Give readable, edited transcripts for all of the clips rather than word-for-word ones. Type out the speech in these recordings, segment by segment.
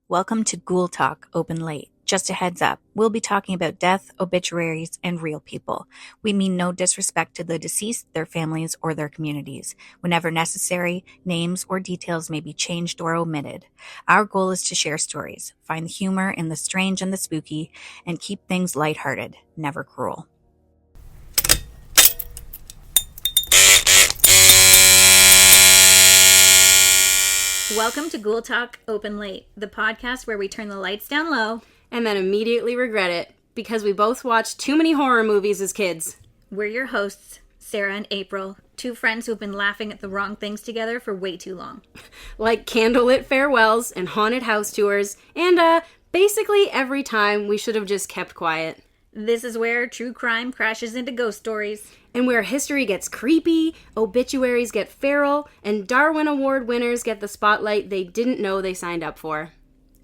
Welcome to Ghoul Talk Open Late. Just a heads up, we'll be talking about death, obituaries, and real people. We mean no disrespect to the deceased, their families, or their communities. Whenever necessary, names or details may be changed or omitted. Our goal is to share stories, find the humor in the strange and the spooky, and keep things lighthearted, never cruel. Welcome to Ghoul Talk Open Late, the podcast where we turn the lights down low and then immediately regret it because we both watched too many horror movies as kids. We're your hosts, Sarah and April, two friends who've been laughing at the wrong things together for way too long. Like candlelit farewells and haunted house tours, and basically every time we should have just kept quiet. This is where true crime crashes into ghost stories. And where history gets creepy, obituaries get feral, and Darwin Award winners get the spotlight they didn't know they signed up for.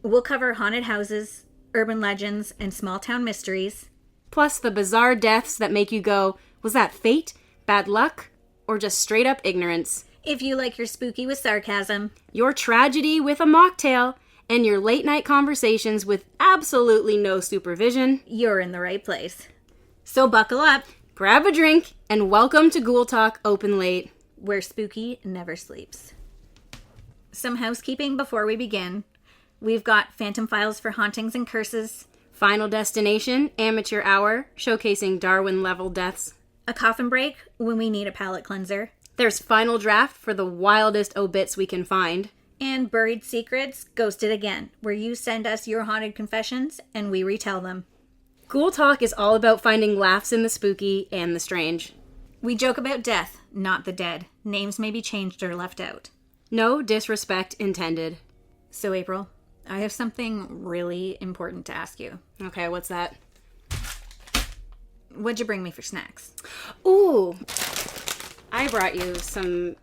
We'll cover haunted houses, urban legends, and small town mysteries. Plus the bizarre deaths that make you go, was that fate, bad luck, or just straight up ignorance? If you like your spooky with sarcasm, your tragedy with a mocktail, and your late night conversations with absolutely no supervision, you're in the right place. So buckle up, grab a drink, and welcome to Ghoul Talk Open Late, where spooky never sleeps. Some housekeeping before we begin. We've got Phantom Files for hauntings and curses, Final Destination Amateur Hour showcasing Darwin level deaths, a coffin break when we need a palate cleanser. There's Final Draft for the wildest obits we can find, and Buried Secrets Ghosted Again, where you send us your haunted confessions and we retell them. Ghoul Talk is all about finding laughs in the spooky and the strange. We joke about death, not the dead. Names may be changed or left out. No disrespect intended. So, April, I have something really important to ask you. Okay, what's that? What'd you bring me for snacks? Ooh, I brought you some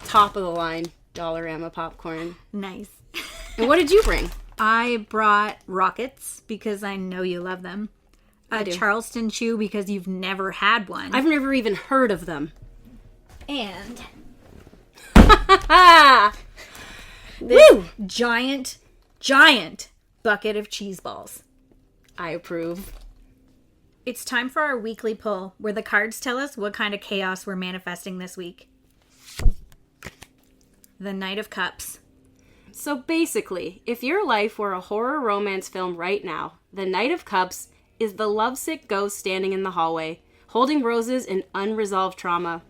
top-of-the-line Dollarama popcorn. Nice. And what did you bring? I brought Rockets because I know you love them. A Charleston Chew because you've never had one. I've never even heard of them. And this giant bucket of cheese balls. I approve. It's time for our weekly poll, where the cards tell us what kind of chaos we're manifesting this week. The Knight of Cups. So basically, if your life were a horror romance film right now, The Knight of Cups is the lovesick ghost standing in the hallway, holding roses in unresolved trauma.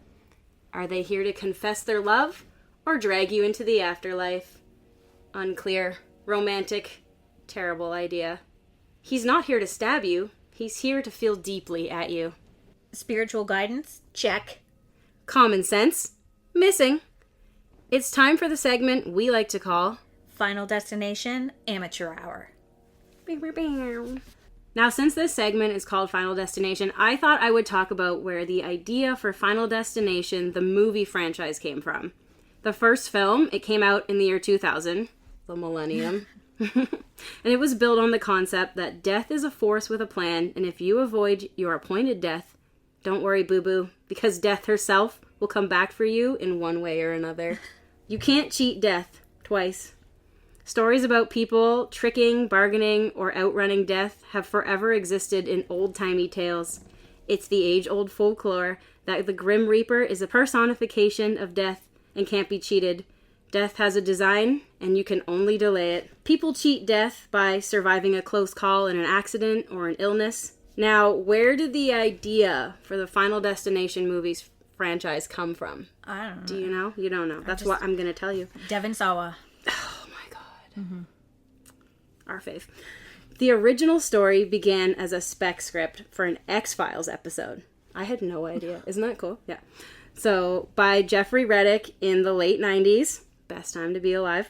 Are they here to confess their love, or drag you into the afterlife? Unclear. Romantic. Terrible idea. He's not here to stab you. He's here to feel deeply at you. Spiritual guidance? Check. Common sense? Missing. It's time for the segment we like to call Final Destination Amateur Hour. Now, since this segment is called Final Destination, I thought I would talk about where the idea for Final Destination, the movie franchise, came from. The first film, it came out in the year 2000, the millennium, and it was built on the concept that death is a force with a plan, and if you avoid your appointed death, don't worry, boo-boo, because death herself will come back for you in one way or another. You can't cheat death twice. Stories about people tricking, bargaining, or outrunning death have forever existed in old-timey tales. It's the age-old folklore that the Grim Reaper is a personification of death and can't be cheated. Death has a design, and you can only delay it. People cheat death by surviving a close call in an accident or an illness. Now, where did the idea for the Final Destination movies franchise come from? I don't know. Do you know? You don't know. That's what I'm going to tell you. Devon Sawa. Oh my god. Mm-hmm. Our fave. The original story began as a spec script for an X-Files episode. I had no idea. Isn't that cool? Yeah. So, by Jeffrey Reddick in the late 90s. Best time to be alive.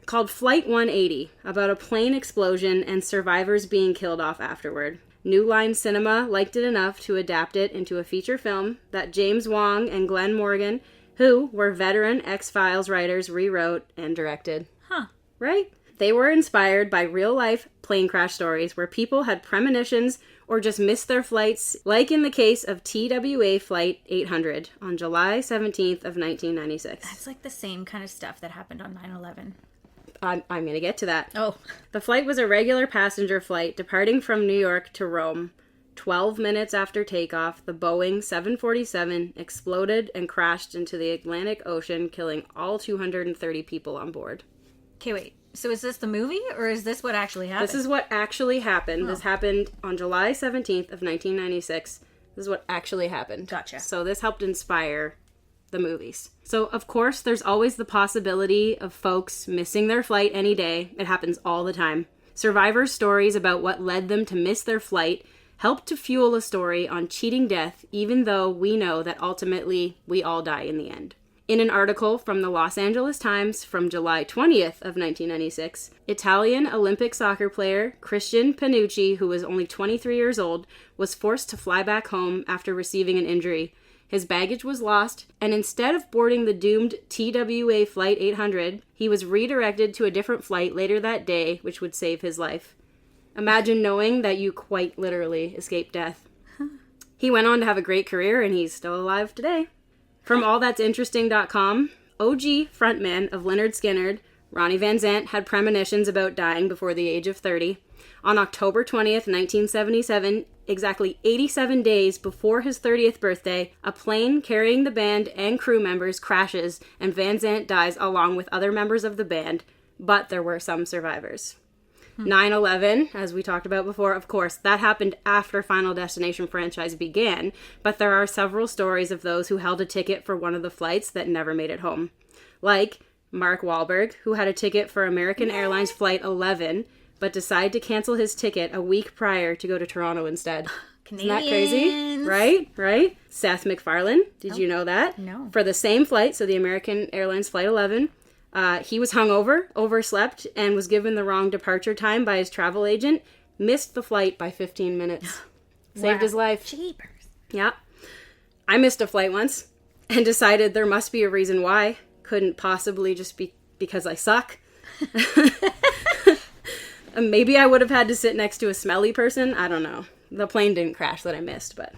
Called Flight 180, about a plane explosion and survivors being killed off afterward. New Line Cinema liked it enough to adapt it into a feature film that James Wong and Glenn Morgan, who were veteran X-Files writers, rewrote and directed. Huh. Right? They were inspired by real-life plane crash stories where people had premonitions or just missed their flights, like in the case of TWA Flight 800 on July 17th of 1996. That's like the same kind of stuff that happened on 9/11. I'm going to get to that. Oh. The flight was a regular passenger flight departing from New York to Rome. 12 minutes after takeoff, the Boeing 747 exploded and crashed into the Atlantic Ocean, killing all 230 people on board. Okay, wait. So is this the movie, or is this what actually happened? This is what actually happened. Oh. This happened on July 17th of 1996. This is what actually happened. Gotcha. So this helped inspire the movies. So, of course, there's always the possibility of folks missing their flight any day. It happens all the time. Survivors' stories about what led them to miss their flight help to fuel a story on cheating death, even though we know that ultimately we all die in the end. In an article from the Los Angeles Times from July 20th of 1996, Italian Olympic soccer player Christian Panucci, who was only 23 years old, was forced to fly back home after receiving an injury. His baggage was lost, and instead of boarding the doomed TWA Flight 800, he was redirected to a different flight later that day, which would save his life. Imagine knowing that you quite literally escaped death. He went on to have a great career, and he's still alive today. From allthat'sinteresting.com, OG frontman of Lynyrd Skynyrd, Ronnie Van Zant, had premonitions about dying before the age of 30. On October 20th, 1977, exactly 87 days before his 30th birthday, a plane carrying the band and crew members crashes, and Van Zant dies along with other members of the band, but there were some survivors. 9/11, as we talked about before, of course, that happened after Final Destination franchise began, but there are several stories of those who held a ticket for one of the flights that never made it home. Like Mark Wahlberg, who had a ticket for American Airlines Flight 11, but decided to cancel his ticket a week prior to go to Toronto instead. Isn't that crazy? Right? Seth MacFarlane, did you know that? No. For the same flight, so the American Airlines Flight 11, he was hungover, overslept, and was given the wrong departure time by his travel agent. Missed the flight by 15 minutes. Saved his life. Jeepers. Yeah. I missed a flight once and decided there must be a reason why. Couldn't possibly just be because I suck. Maybe I would have had to sit next to a smelly person. I don't know. The plane didn't crash that I missed, but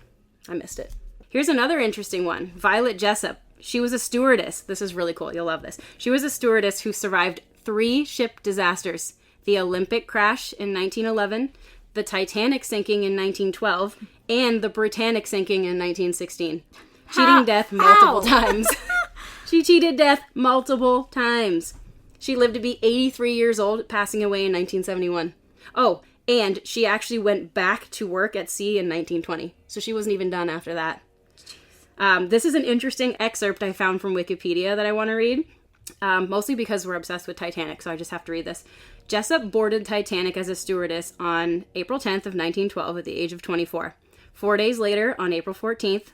I missed it. Here's another interesting one. Violet Jessup. She was a stewardess. This is really cool. You'll love this. She was a stewardess who survived 3 ship disasters. The Olympic crash in 1911, the Titanic sinking in 1912, and the Britannic sinking in 1916. Cheating death multiple times. She cheated death multiple times. She lived to be 83 years old, passing away in 1971. Oh, and she actually went back to work at sea in 1920. So she wasn't even done after that. This is an interesting excerpt I found from Wikipedia that I want to read, mostly because we're obsessed with Titanic, so I just have to read this. Jessup boarded Titanic as a stewardess on April 10th of 1912 at the age of 24. 4 days later, on April 14th,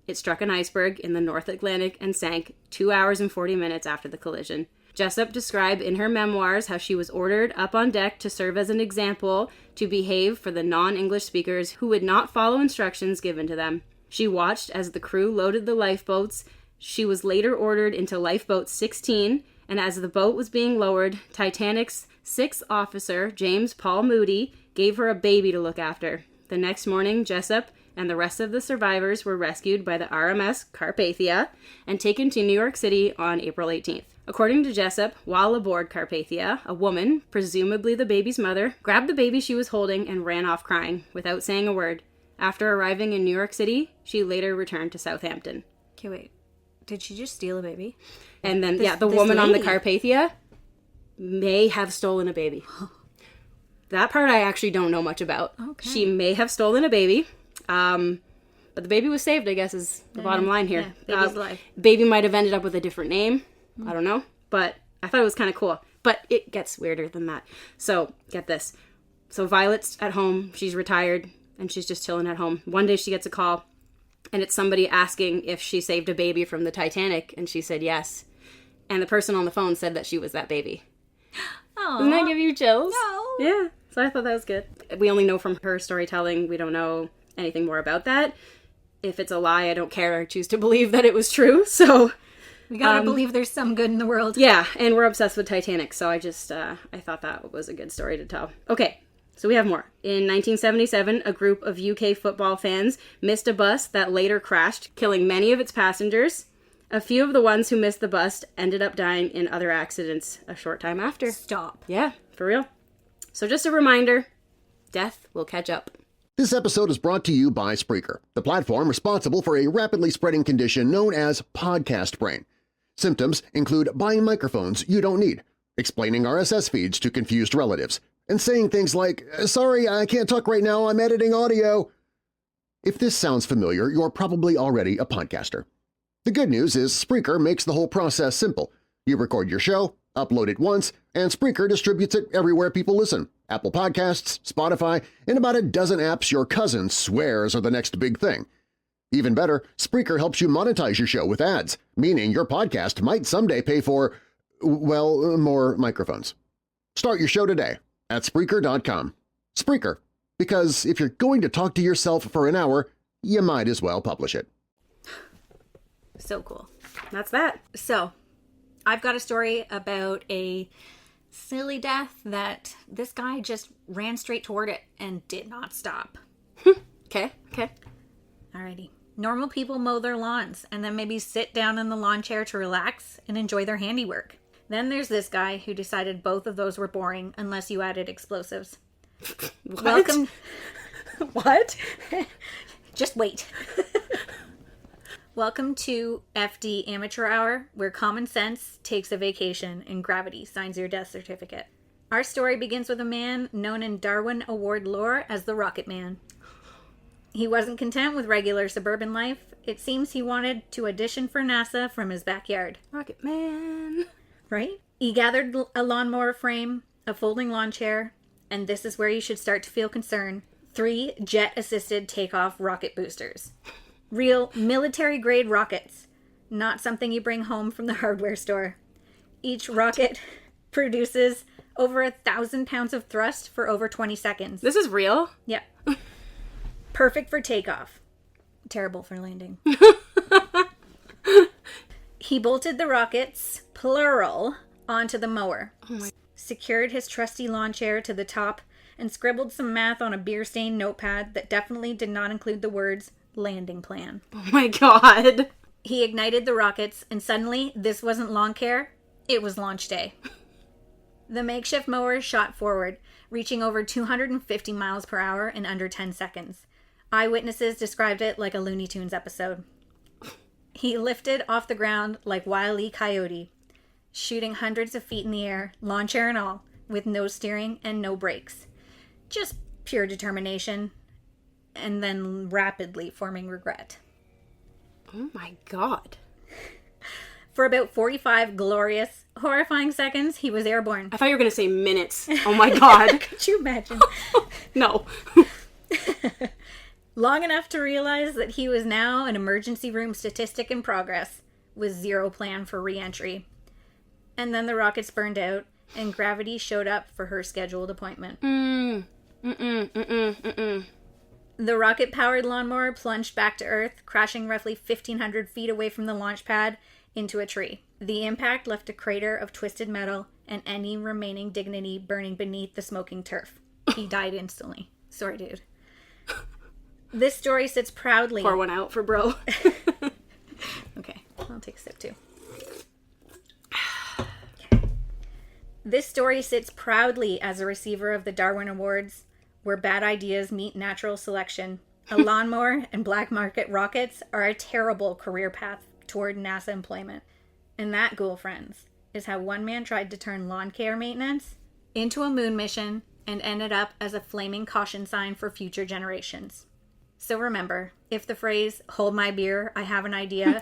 it struck an iceberg in the North Atlantic and sank 2 hours and 40 minutes after the collision. Jessup described in her memoirs how she was ordered up on deck to serve as an example to behave for the non-English speakers who would not follow instructions given to them. She watched as the crew loaded the lifeboats. She was later ordered into lifeboat 16, and as the boat was being lowered, Titanic's 6th officer, James Paul Moody, gave her a baby to look after. The next morning, Jessup and the rest of the survivors were rescued by the RMS Carpathia and taken to New York City on April 18th. According to Jessup, while aboard Carpathia, a woman, presumably the baby's mother, grabbed the baby she was holding and ran off crying without saying a word. After arriving in New York City, she later returned to Southampton. Okay, wait. Did she just steal a baby? And then, the woman on the Carpathia may have stolen a baby. That part I actually don't know much about. Okay. She may have stolen a baby, but the baby was saved, I guess, is the bottom line here. Yeah, baby's alive. Baby might have ended up with a different name. I don't know. But I thought it was kind of cool. But it gets weirder than that. So, get this. So, Violet's at home. She's retired. And she's just chilling at home. One day she gets a call, and it's somebody asking if she saved a baby from the Titanic, and she said yes. And the person on the phone said that she was that baby. Aww. Doesn't that give you chills? No. Yeah. So I thought that was good. We only know from her storytelling. We don't know anything more about that. If it's a lie, I don't care. I choose to believe that it was true. So we gotta believe there's some good in the world. Yeah, and we're obsessed with Titanic, so I thought that was a good story to tell. Okay. So we have more. In 1977, a group of UK football fans missed a bus that later crashed, killing many of its passengers. A few of the ones who missed the bus ended up dying in other accidents a short time after. Stop. Yeah, for real. So just a reminder, death will catch up. This episode is brought to you by Spreaker, the platform responsible for a rapidly spreading condition known as podcast brain. Symptoms include buying microphones you don't need, explaining RSS feeds to confused relatives, and saying things like, "Sorry, I can't talk right now, I'm editing audio." If this sounds familiar, you're probably already a podcaster. The good news is Spreaker makes the whole process simple. You record your show, upload it once, and Spreaker distributes it everywhere people listen. Apple Podcasts, Spotify, and about a dozen apps your cousin swears are the next big thing. Even better, Spreaker helps you monetize your show with ads, meaning your podcast might someday pay for, well, more microphones. Start your show today at Spreaker.com. Spreaker, because if you're going to talk to yourself for an hour, you might as well publish it. So cool. That's that. So, I've got a story about a silly death that this guy just ran straight toward it and did not stop. Okay. Alrighty. Normal people mow their lawns and then maybe sit down in the lawn chair to relax and enjoy their handiwork. Then there's this guy who decided both of those were boring unless you added explosives. What? Welcome. What? Just wait. Welcome to FD Amateur Hour, where common sense takes a vacation and gravity signs your death certificate. Our story begins with a man known in Darwin Award lore as the Rocket Man. He wasn't content with regular suburban life. It seems he wanted to audition for NASA from his backyard. Rocket Man. Right? He gathered a lawnmower frame, a folding lawn chair, and this is where you should start to feel concern. 3 jet-assisted takeoff rocket boosters. Real military-grade rockets, not something you bring home from the hardware store. Each rocket produces over 1,000 pounds of thrust for over 20 seconds. This is real? Yep. Perfect for takeoff. Terrible for landing. He bolted the rockets, plural, onto the mower. Oh my. Secured his trusty lawn chair to the top and scribbled some math on a beer-stained notepad that definitely did not include the words landing plan. Oh my god. He ignited the rockets, and suddenly, this wasn't lawn care, it was launch day. The makeshift mower shot forward, reaching over 250 miles per hour in under 10 seconds. Eyewitnesses described it like a Looney Tunes episode. He lifted off the ground like Wile E. Coyote, shooting hundreds of feet in the air, lawn chair and all, with no steering and no brakes. Just pure determination, and then rapidly forming regret. Oh my god. For about 45 glorious, horrifying seconds, he was airborne. I thought you were going to say minutes. Oh my god. Could you imagine? No. Long enough to realize that he was now an emergency room statistic in progress, with zero plan for re-entry. And then the rockets burned out, and Gravity showed up for her scheduled appointment. The rocket-powered lawnmower plunged back to Earth, crashing roughly 1,500 feet away from the launch pad into a tree. The impact left a crater of twisted metal and any remaining dignity burning beneath the smoking turf. He died instantly. Sorry, dude. This story sits proudly... Pour one out for bro. Okay, I'll take a sip too. This story sits proudly as a receiver of the Darwin Awards, where bad ideas meet natural selection. A lawnmower and black market rockets are a terrible career path toward NASA employment. And that, Ghoul friends, is how one man tried to turn lawn care maintenance into a moon mission and ended up as a flaming caution sign for future generations. So remember, if the phrase, "hold my beer, I have an idea,"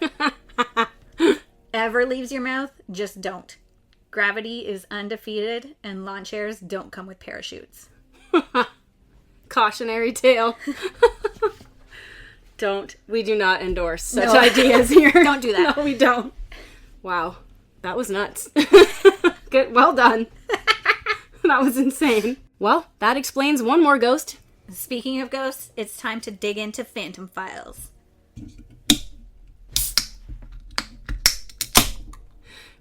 ever leaves your mouth, just don't. Gravity is undefeated, and lawn chairs don't come with parachutes. Cautionary tale. We do not endorse such ideas here. Don't do that. No, we don't. Wow. That was nuts. Good. Well done. That was insane. Well, that explains one more ghost. Speaking of ghosts, it's time to dig into Phantom Files.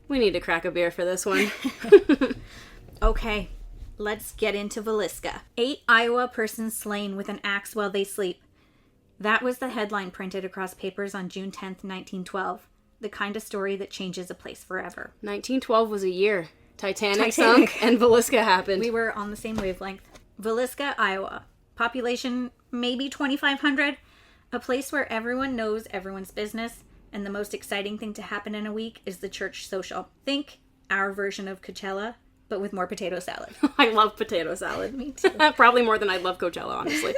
We need to crack a beer for this one. Okay, let's get into Villisca. 8 Iowa persons slain with an axe while they sleep. That was the headline printed across papers on June 10th, 1912. the kind of story that changes a place forever. 1912 was a year. Titanic sunk and Villisca happened. We were on the same wavelength. Villisca, Iowa. Population maybe 2,500. A place where everyone knows everyone's business, and the most exciting thing to happen in a week is the church social. Think our version of Coachella, but with more potato salad. I love potato salad. Me too. Probably more than I love Coachella, honestly.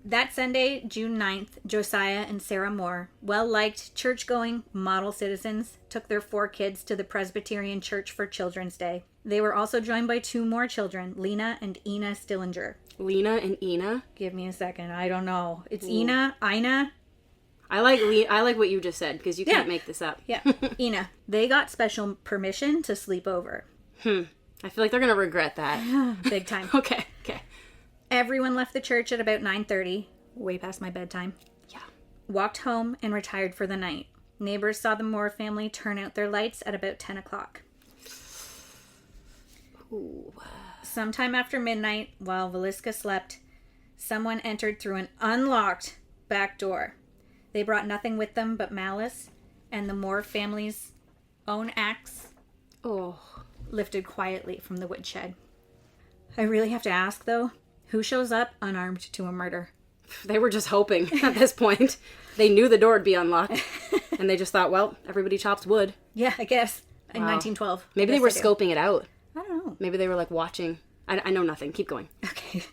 That Sunday, June 9th, Josiah and Sarah Moore, well-liked, church-going, model citizens, took their 4 kids to the Presbyterian Church for Children's Day. They were also joined by 2 more children, Lena and Ina Stillinger. Lena and Ina? Give me a second. I don't know. It's Ina? I like what you just said, because you can't make this up. Yeah, Ina. They got special permission to sleep over. I feel like they're going to regret that. Big time. Okay. Everyone left the church at about 9:30, way past my bedtime. Yeah. Walked home and retired for the night. Neighbors saw the Moore family turn out their lights at about 10 o'clock. Ooh. Sometime after midnight, while Villisca slept, someone entered through an unlocked back door. They brought nothing with them but malice, and the Moore family's own axe lifted quietly from the woodshed. I really have to ask, though, who shows up unarmed to a murder? They were just hoping at this point. They knew the door would be unlocked, and they just thought, well, everybody chops wood. Yeah, I guess. In Wow. 1912. Maybe they were scoping it out. I don't know. Maybe they were, like, watching. I know nothing. Keep going. Okay.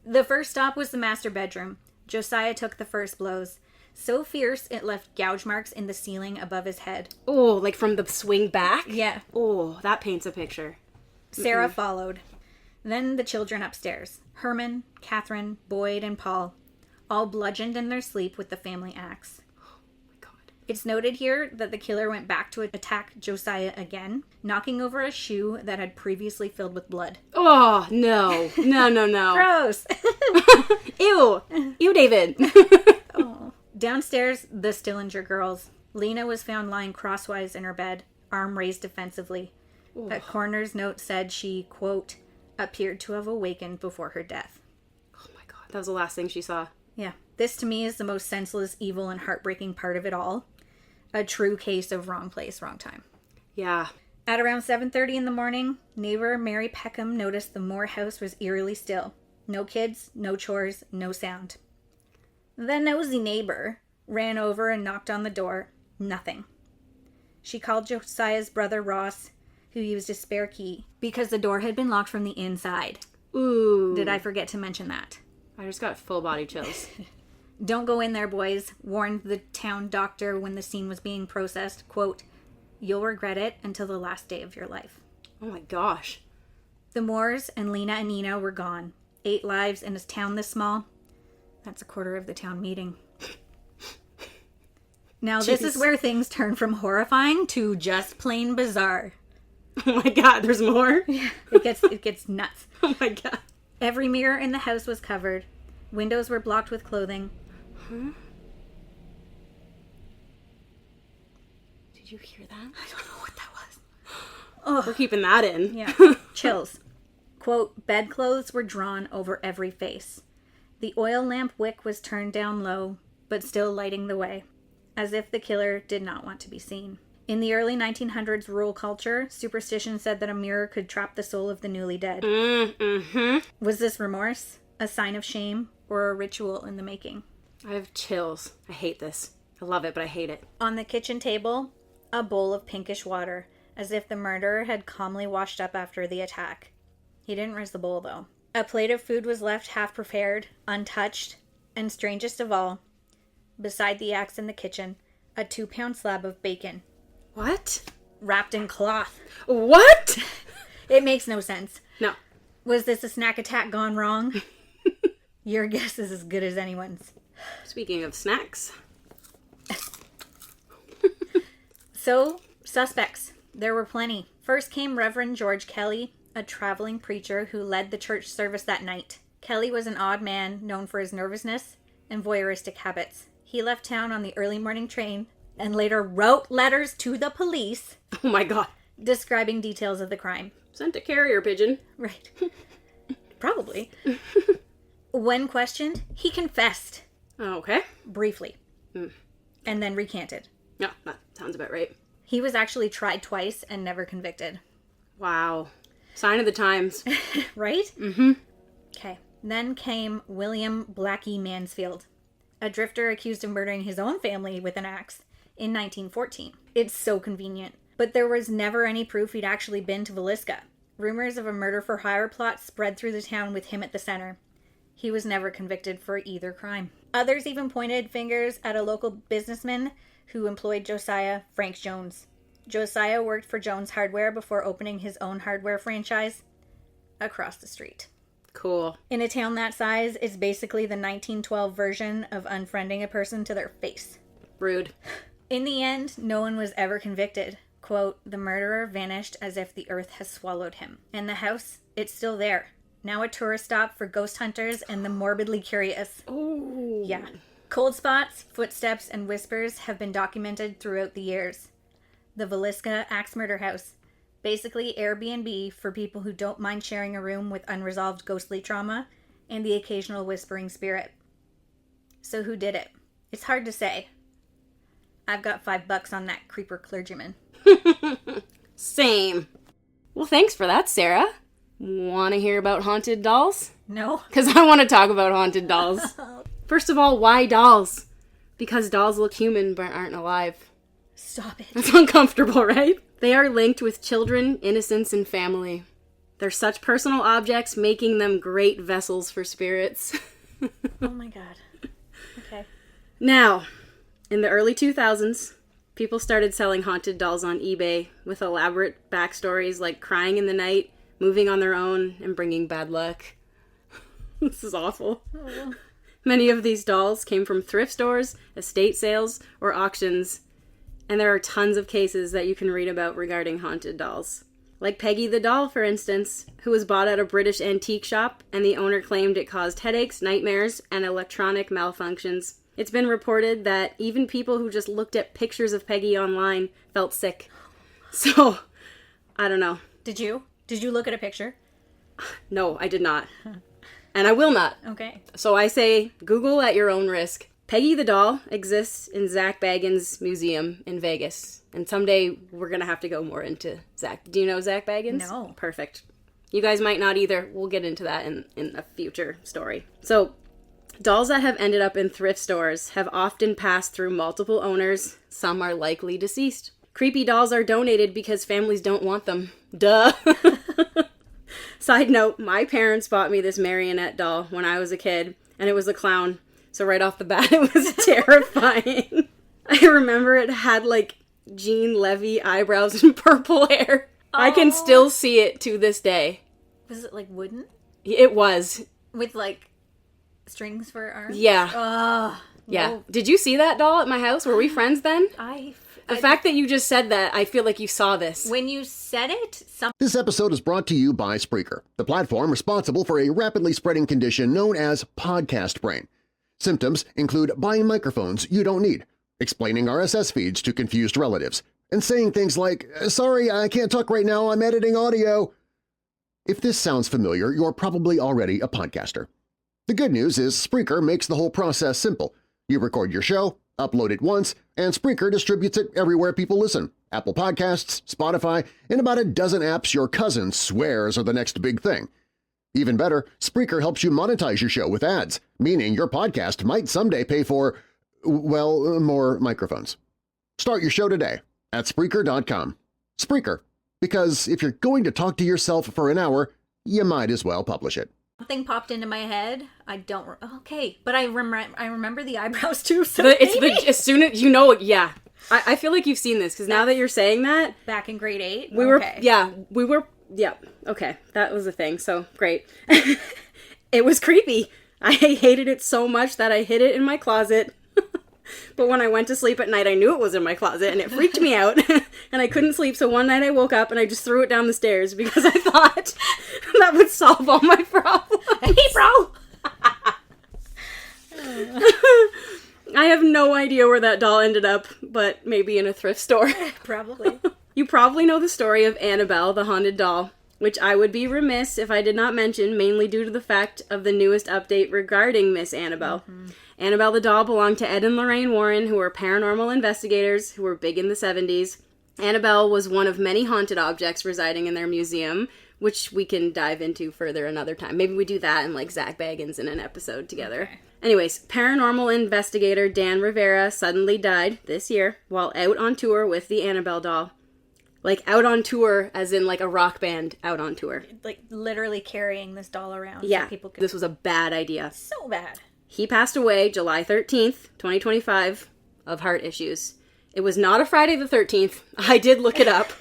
The first stop was the master bedroom. Josiah took the first blows. So fierce, it left gouge marks in the ceiling above his head. Oh, like from the swing back? Yeah. Oh, that paints a picture. Sarah followed. Then the children upstairs. Herman, Catherine, Boyd, and Paul, all bludgeoned in their sleep with the family axe. Oh my God. It's noted here that the killer went back to attack Josiah again, knocking over a shoe that had previously filled with blood. Oh, no. No. Gross! Ew. Ew, David. Oh. Downstairs, the Stillinger girls. Lena was found lying crosswise in her bed, arm raised defensively. A coroner's note said she, quote, appeared to have awakened before her death. Oh my God. That was the last thing she saw. Yeah. This, to me, is the most senseless, evil, and heartbreaking part of it all. A true case of wrong place, wrong time. Yeah. At around 7:30 in the morning, neighbor Mary Peckham noticed the Moore house was eerily still. No kids, no chores, no sound. The nosy neighbor ran over and knocked on the door. Nothing. She called Josiah's brother Ross, who used a spare key, because the door had been locked from the inside. Ooh. Did I forget to mention that? I just got full body chills. Don't go in there, boys, warned the town doctor when the scene was being processed. Quote, you'll regret it until the last day of your life. Oh my gosh. The Moores and Lena and Nina were gone. 8 lives in a town this small. That's a quarter of the town meeting. Now, this is where things turn from horrifying to just plain bizarre. Oh my God, there's more? Yeah, it gets nuts. Oh my God. Every mirror in the house was covered. Windows were blocked with clothing. Huh? Did you hear that? I don't know what that was. We're keeping that in. Yeah. Chills. Quote, bedclothes were drawn over every face. The oil lamp wick was turned down low, but still lighting the way, as if the killer did not want to be seen. In the early 1900s rural culture, superstition said that a mirror could trap the soul of the newly dead. Mm-hmm. Was this remorse, a sign of shame, or a ritual in the making? I have chills. I hate this. I love it, but I hate it. On the kitchen table, a bowl of pinkish water, as if the murderer had calmly washed up after the attack. He didn't rinse the bowl, though. A plate of food was left half prepared, untouched, and strangest of all, beside the axe in the kitchen, a 2-pound slab of bacon. What? Wrapped in cloth. What? It makes no sense. No. Was this a snack attack gone wrong? Your guess is as good as anyone's. Speaking of snacks. So, suspects. There were plenty. First came Reverend George Kelly, a traveling preacher who led the church service that night. Kelly was an odd man known for his nervousness and voyeuristic habits. He left town on the early morning train and later wrote letters to the police Oh my God. describing details of the crime. Sent a carrier pigeon. Right. Probably. When questioned, he confessed Oh, okay. briefly and then recanted. Yeah, that sounds about right. He was actually tried twice and never convicted. Wow. Sign of the times. Right? Mm-hmm. Okay. Then came William Blackie Mansfield, a drifter accused of murdering his own family with an axe in 1914. It's so convenient. But there was never any proof he'd actually been to Villisca. Rumors of a murder-for-hire plot spread through the town with him at the center. He was never convicted for either crime. Others even pointed fingers at a local businessman who employed Josiah Frank Jones. Josiah worked for Jones Hardware before opening his own hardware franchise across the street. Cool. In a town that size, it's basically the 1912 version of unfriending a person to their face. Rude. In the end, no one was ever convicted. Quote, the murderer vanished as if the earth has swallowed him. And the house, it's still there. Now a tourist stop for ghost hunters and the morbidly curious. Oh. Yeah. Cold spots, footsteps, and whispers have been documented throughout the years. The Villisca Axe Murder House. Basically Airbnb for people who don't mind sharing a room with unresolved ghostly trauma and the occasional whispering spirit. So who did it? It's hard to say. I've got $5 on that creeper clergyman. Same. Well, thanks for that, Sarah. Want to hear about haunted dolls? No? Because I want to talk about haunted dolls. First of all, why dolls? Because dolls look human but aren't alive. Stop it. That's uncomfortable, right? They are linked with children, innocence, and family. They're such personal objects, making them great vessels for spirits. Oh my god. Okay. Now, in the early 2000s, people started selling haunted dolls on eBay with elaborate backstories like crying in the night, moving on their own, and bringing bad luck. This is awful. Oh. Many of these dolls came from thrift stores, estate sales, or auctions, and there are tons of cases that you can read about regarding haunted dolls. Like Peggy the doll, for instance, who was bought at a British antique shop, and the owner claimed it caused headaches, nightmares, and electronic malfunctions. It's been reported that even people who just looked at pictures of Peggy online felt sick. So, I don't know. Did you? Did you look at a picture? No, I did not. And I will not. Okay. So I say, Google at your own risk. Peggy the doll exists in Zach Bagans' museum in Vegas. And someday we're going to have to go more into Zach. Do you know Zach Bagans? No. Perfect. You guys might not either. We'll get into that in a future story. So, dolls that have ended up in thrift stores have often passed through multiple owners. Some are likely deceased. Creepy dolls are donated because families don't want them. Duh. Side note, my parents bought me this marionette doll when I was a kid, and it was a clown. So right off the bat, it was terrifying. I remember it had, like, Jean Levy eyebrows and purple hair. Oh. I can still see it to this day. Was it, like, wooden? It was. With, like, strings for arms? Yeah. Oh. Yeah. Whoa. Did you see that doll at my house? Were we friends then? The fact that you just said that, I feel like you saw this. When you said it, This episode is brought to you by Spreaker, the platform responsible for a rapidly spreading condition known as podcast brain. Symptoms include buying microphones you don't need, explaining RSS feeds to confused relatives, and saying things like, "Sorry, I can't talk right now, I'm editing audio." If this sounds familiar, you're probably already a podcaster. The good news is Spreaker makes the whole process simple. You record your show, upload it once, and Spreaker distributes it everywhere people listen. Apple Podcasts, Spotify, and about a dozen apps your cousin swears are the next big thing. Even better, Spreaker helps you monetize your show with ads, meaning your podcast might someday pay for, well, more microphones. Start your show today at Spreaker.com. Spreaker, because if you're going to talk to yourself for an hour, you might as well publish it. something popped into my head. I don't... Okay, but I remember the eyebrows too, so as soon as you know, yeah. I feel like you've seen this, because now that you're saying that... Back in grade 8? We were, okay, that was a thing, so great. It was creepy. I hated it so much that I hid it in my closet. But when I went to sleep at night, I knew it was in my closet, and it freaked me out, and I couldn't sleep, so one night I woke up, and I just threw it down the stairs, because I thought that would solve all my problems. Hey, bro! I have no idea where that doll ended up, but maybe in a thrift store. Probably. You probably know the story of Annabelle, the haunted doll. which I would be remiss if I did not mention, mainly due to the fact of the newest update regarding Miss Annabelle. Mm-hmm. Annabelle the doll belonged to Ed and Lorraine Warren, who were paranormal investigators who were big in the 70s. Annabelle was one of many haunted objects residing in their museum, which we can dive into further another time. Maybe we do that and like Zach Baggins in an episode together. Okay. Anyways, paranormal investigator Dan Rivera suddenly died this year while out on tour with the Annabelle doll. Like, out on tour, as in, like, a rock band out on tour. Like, literally carrying this doll around. Yeah, so people could... This was a bad idea. So bad. He passed away July 13th, 2025, of heart issues. It was not a Friday the 13th. I did look it up,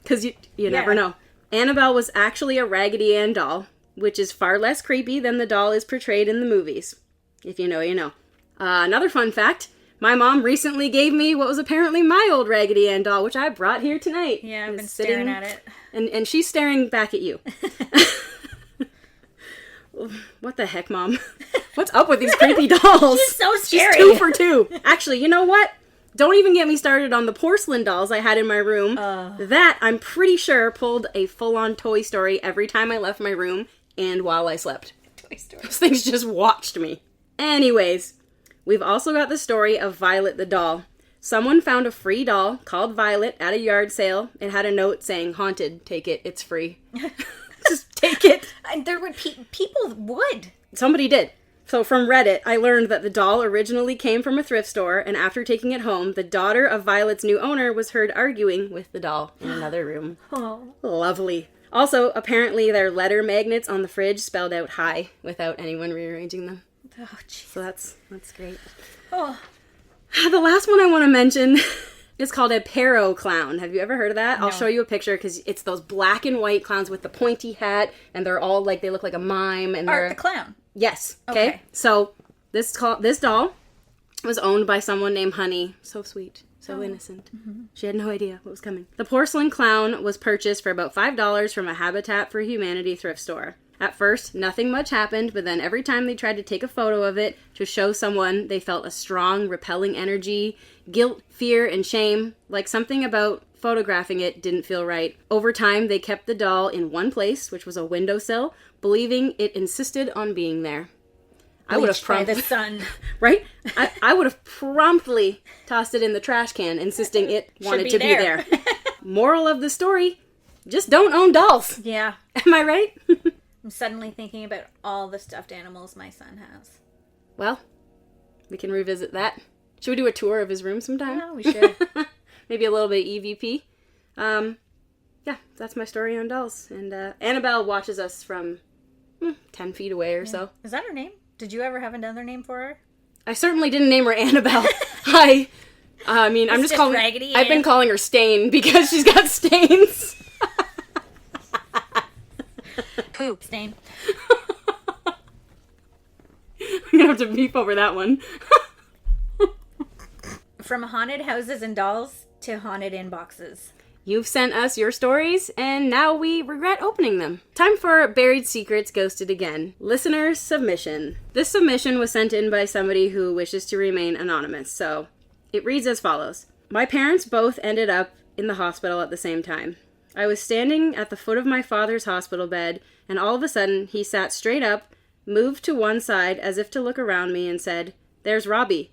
because you never know. Annabelle was actually a Raggedy Ann doll, which is far less creepy than the doll is portrayed in the movies. If you know, you know. Another fun fact... My mom recently gave me what was apparently my old Raggedy Ann doll, which I brought here tonight. Yeah, I've been staring at it. And she's staring back at you. What the heck, Mom? What's up with these creepy dolls? She's so scary. She's 2 for 2. Actually, you know what? Don't even get me started on the porcelain dolls I had in my room. That, I'm pretty sure, pulled a full-on Toy Story every time I left my room and while I slept. Toy Story. Those things just watched me. Anyways... We've also got the story of Violet the doll. Someone found a free doll called Violet at a yard sale. It had a note saying, "Haunted, take it, it's free." Just take it. And there would people would. Somebody did. So from Reddit, I learned that the doll originally came from a thrift store, and after taking it home, the daughter of Violet's new owner was heard arguing with the doll in another room. Oh. Lovely. Also, apparently their letter magnets on the fridge spelled out "hi" without anyone rearranging them. Oh, jeez. So that's great. Oh. The last one I want to mention is called a Paro clown. Have you ever heard of that? No. I'll show you a picture because it's those black and white clowns with the pointy hat, and they're all like, they look like a mime. And Art the clown. Yes. Okay. So this doll was owned by someone named Honey. So sweet. So innocent. Mm-hmm. She had no idea what was coming. The porcelain clown was purchased for about $5 from a Habitat for Humanity thrift store. At first, nothing much happened, but then every time they tried to take a photo of it to show someone, they felt a strong, repelling energy, guilt, fear, and shame, like something about photographing it didn't feel right. Over time, they kept the doll in one place, which was a windowsill, believing it insisted on being there. I would have promptly... the sun. Right? I would have promptly tossed it in the trash can, insisting it wanted to be there. Moral of the story, just don't own dolls. Yeah. Am I right? I'm suddenly thinking about all the stuffed animals my son has. Well, we can revisit that. Should we do a tour of his room sometime? Yeah, we should. Maybe a little bit EVP. Yeah, that's my story on dolls. And Annabelle watches us from 10 feet away or so. Is that her name? Did you ever have another name for her? I certainly didn't name her Annabelle. I mean, I'm just calling... Raggedy I've been calling her Stain because she's got stains. Poop stain. We're gonna have to beep over that one. From haunted houses and dolls to haunted inboxes. You've sent us your stories, and now we regret opening them. Time for Buried Secrets Ghosted Again. Listener's submission. This submission was sent in by somebody who wishes to remain anonymous, so it reads as follows. My parents both ended up in the hospital at the same time. I was standing at the foot of my father's hospital bed, and all of a sudden, he sat straight up, moved to one side as if to look around me, and said, "There's Robbie."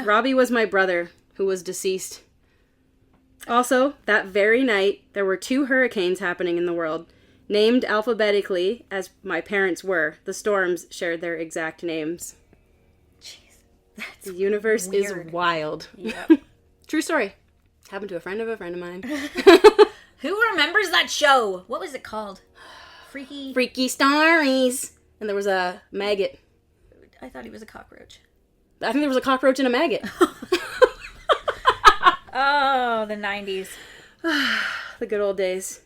Robbie was my brother, who was deceased. Also, that very night, there were 2 hurricanes happening in the world. Named alphabetically, as my parents were, the storms shared their exact names. Jeez. That's the universe weird. Is wild. Yep. True story. Happened to a friend of mine. Who remembers that show? What was it called? Freaky Stories. And there was a maggot. I thought he was a cockroach. I think there was a cockroach and a maggot. Oh, the 90s. The good old days.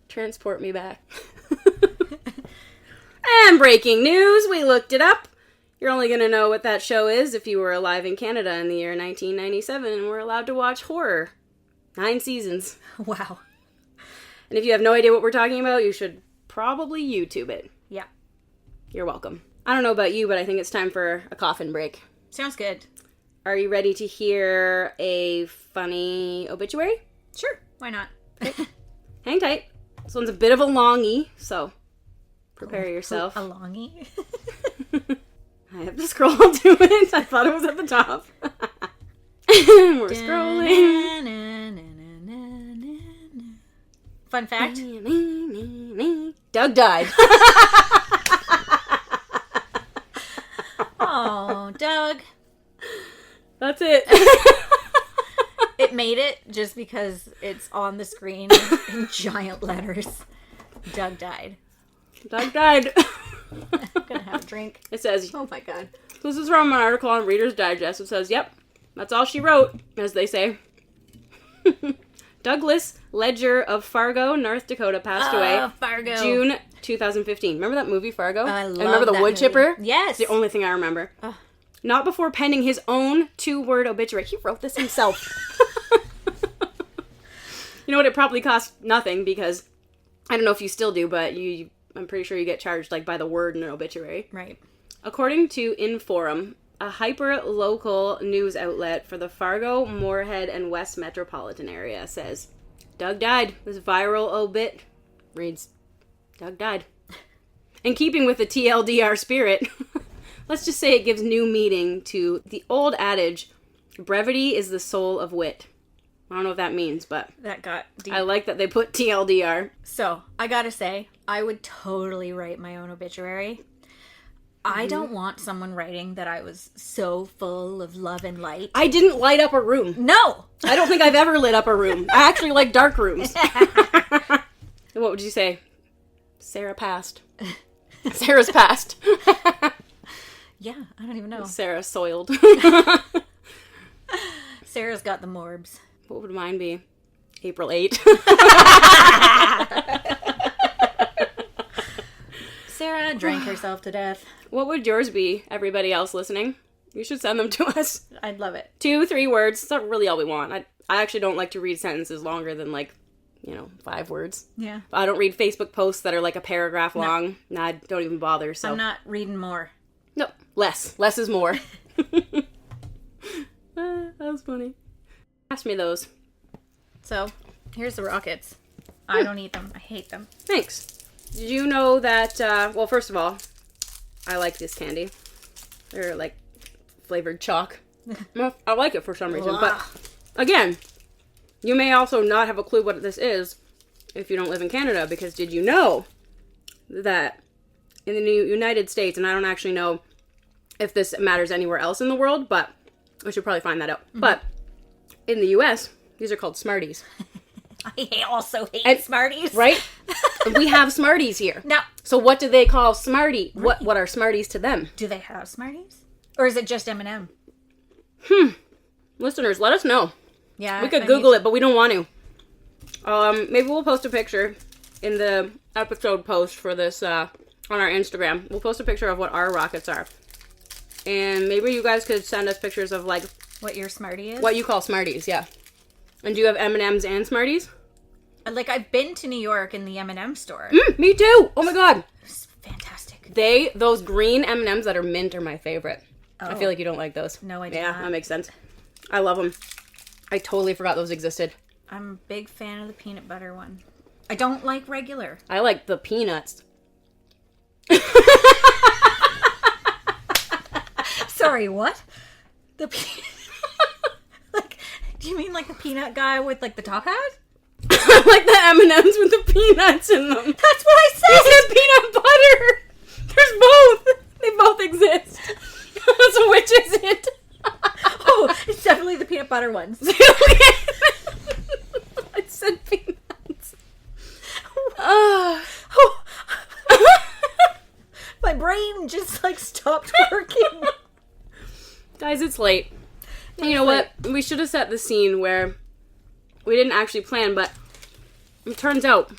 Transport me back. And breaking news, we looked it up. You're only going to know what that show is if you were alive in Canada in the year 1997 and were allowed to watch horror. 9 seasons. Wow. And if you have no idea what we're talking about, you should probably YouTube it. Yeah. You're welcome. I don't know about you, but I think it's time for a coffin break. Sounds good. Are you ready to hear a funny obituary? Sure. Why not? Okay. Hang tight. This one's a bit of a longie, so prepare yourself. A longie? I have to scroll to it. I thought it was at the top. We're scrolling. Fun fact. Doug died. Oh, Doug. That's it. It made it just because it's on the screen in giant letters. Doug died. Doug died. I'm gonna have a drink. It says, Oh my god. this is from an article on Reader's Digest. It says, yep, that's all she wrote, as they say. Douglas Ledger of Fargo, North Dakota, passed away Fargo. June 2015. Remember that movie, Fargo? I love and remember the that wood movie. chipper? Yes. It's the only thing I remember. Not before penning his own 2-word obituary. He wrote this himself. You know what? It probably cost nothing because I don't know if you still do, but I'm pretty sure you get charged like by the word in an obituary. Right. According to Inforum, a hyper-local news outlet for the Fargo, Moorhead, and West metropolitan area, says, Doug died. This viral obit reads, Doug died. In keeping with the TLDR spirit, let's just say it gives new meaning to the old adage, brevity is the soul of wit. I don't know what that means, but That got deep. I like that they put TLDR. So, I gotta say, I would totally write my own obituary. I don't want someone writing that I was so full of love and light. I didn't light up a room. No! I don't think I've ever lit up a room. I actually like dark rooms. What would you say? Sarah passed. Sarah's passed. Yeah, I don't even know. Sarah soiled. Sarah's got the morbs. What would mine be? April 8. Sarah drank herself to death. What would yours be, everybody else listening? You should send them to us. I'd love it. 2-3 words. It's not really all we want. I actually don't like to read sentences longer than 5 words. Yeah. I don't read Facebook posts that are like a paragraph long. Nah, I don't even bother. So I'm not reading more. No, less. Less is more. That was funny. Pass me those. So, here's the rockets. I don't eat them. I hate them. Thanks. Did you know that, well, first of all, I like this candy. They're like flavored chalk. Well, I like it for some reason. But, again, you may also not have a clue what this is if you don't live in Canada, because did you know that in the United States, and I don't actually know if this matters anywhere else in the world, but we should probably find that out. Mm-hmm. But in the U.S., these are called Smarties. I also hate Smarties. Right? We have Smarties here. Now, so what do they call Smartie? Right. What are Smarties to them? Do they have Smarties? Or is it just M&M? Listeners, let us know. Yeah. We could Google it, but we don't want to. Maybe we'll post a picture in the episode post for this on our Instagram. We'll post a picture of what our rockets are. And maybe you guys could send us pictures of like what your Smartie is? What you call Smarties, yeah. And do you have M&Ms and Smarties? Like, I've been to New York in the M&M store. Me too! Oh my god! It's fantastic. Those green M&Ms that are mint are my favorite. Oh. I feel like you don't like those. No, I do Yeah, not. that makes sense. I love them. I totally forgot those existed. I'm a big fan of the peanut butter one. I don't like regular. I like the peanuts. Sorry, what? Like, do you mean like the peanut guy with like the top hat? I like the M&Ms with the peanuts in them. That's what I said! You said peanut butter! There's both! They both exist. So which is it? Oh, it's definitely the peanut butter ones. I said peanuts. My brain just like stopped working. Guys, it's late. You know what? We should have set the scene where we didn't actually plan, but it turns out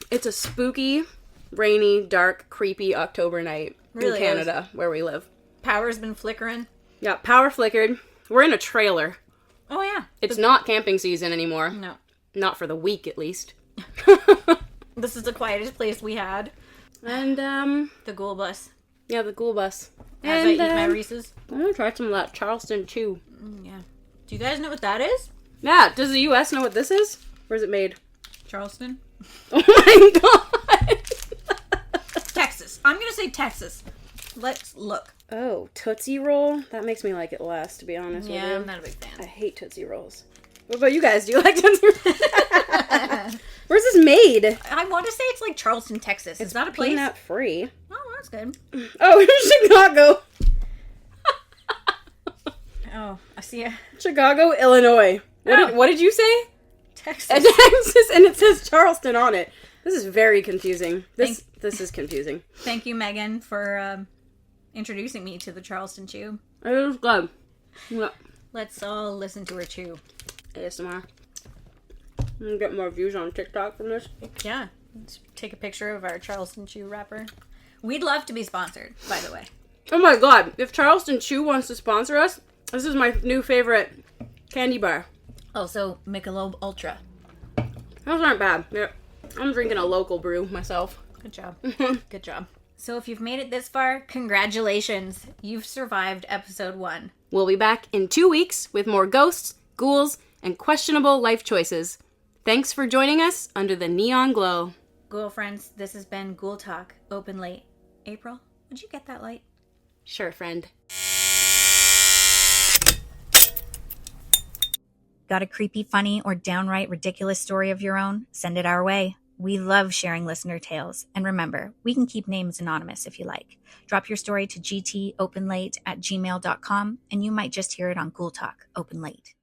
it's a spooky, rainy, dark, creepy October night in Canada where we live. Power's been flickering. Yeah, power flickered. We're in a trailer. Oh, yeah. It's not camping season anymore. No. Not for the week, at least. This is the quietest place we had. And, the Ghoul bus. yeah, the Ghoul bus. As I eat my Reese's. I'm gonna try some of that Charleston Chew. Yeah. Do you guys know what that is? Yeah, does the U.S. know what this is? Where's it made? Charleston? Oh my god. Texas. I'm going to say Texas. Let's look. Oh, Tootsie Roll? That makes me like it less, to be honest with you. Yeah, I'm not a big I fan. hate Tootsie Rolls. What about you guys? Do you like Tootsie Rolls? Where's this made? I want to say it's like Charleston, Texas. Is that a place? Peanut free. Oh, that's good. Oh, Chicago. Oh, I see a Chicago, Illinois. What did you say? Texas. Texas, and it says Charleston on it. This is very confusing. This is confusing. Thank you, Megan, for introducing me to the Charleston Chew. It is good. Yeah. Let's all listen to her chew. ASMR. I'm gonna get more views on TikTok from this. Yeah. Let's take a picture of our Charleston Chew wrapper. We'd love to be sponsored, by the way. Oh my god, if Charleston Chew wants to sponsor us, this is my new favorite candy bar. Also, Michelob Ultra. Those aren't bad. Yeah. I'm drinking a local brew myself. Good job. Good job. So if you've made it this far, congratulations. You've survived episode 1. We'll be back in 2 weeks with more ghosts, ghouls, and questionable life choices. Thanks for joining us under the neon glow. Ghoul friends, this has been Ghoul Talk, open late. April, would you get that light? Sure, friend. Got a creepy, funny, or downright ridiculous story of your own? Send it our way. We love sharing listener tales. And remember, we can keep names anonymous if you like. Drop your story to gtopenlate@gmail.com and you might just hear it on Ghoul Talk, Open Late.